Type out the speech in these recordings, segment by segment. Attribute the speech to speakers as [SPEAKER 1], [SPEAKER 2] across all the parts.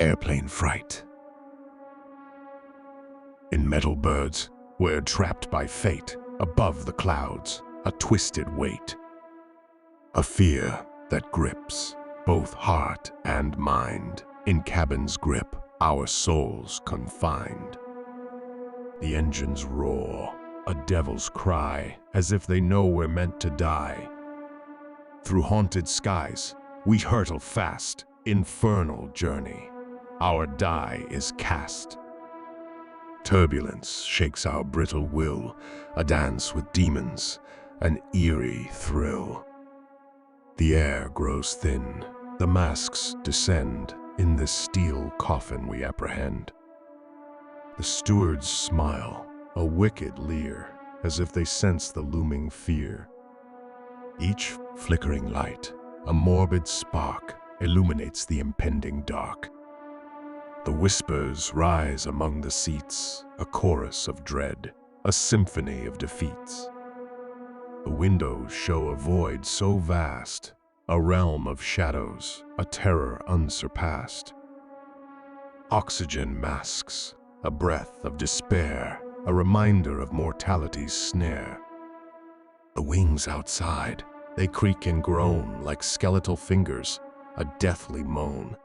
[SPEAKER 1] Airplane fright. In metal birds, we're trapped by fate, above the clouds, a twisted weight. A fear that grips both heart and mind, in cabin's grip, our souls confined. The engines roar, a devil's cry, as if they know we're meant to die. Through haunted skies, we hurtle fast, infernal journey. Our die is cast. Turbulence shakes our brittle will, a dance with demons, an eerie thrill. The air grows thin, the masks descend, in this steel coffin we apprehend. The stewards smile, a wicked leer, as if they sense the looming fear. Each flickering light, a morbid spark, illuminates the impending dark. The whispers rise among the seats, a chorus of dread, a symphony of defeats. The windows show a void so vast, a realm of shadows, a terror unsurpassed. Oxygen masks, a breath of despair, a reminder of mortality's snare. The wings outside, they creak and groan like skeletal fingers, a deathly moan.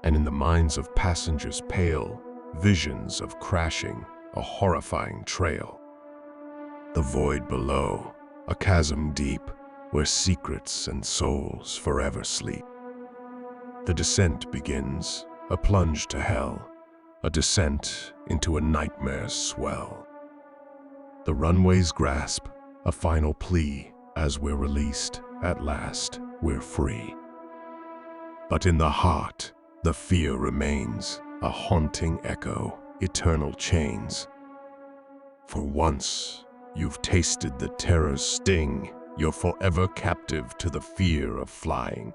[SPEAKER 1] And in the minds of passengers pale, visions of crashing, a horrifying trail. The void below, a chasm deep, where secrets and souls forever sleep. The descent begins, a plunge to hell, a descent into a nightmare's swell. The runways grasp, a final plea, as we're released, at last, we're free. But in the heart, the fear remains, a haunting echo, eternal chains. For once you've tasted the terror's sting, you're forever captive to the fear of flying.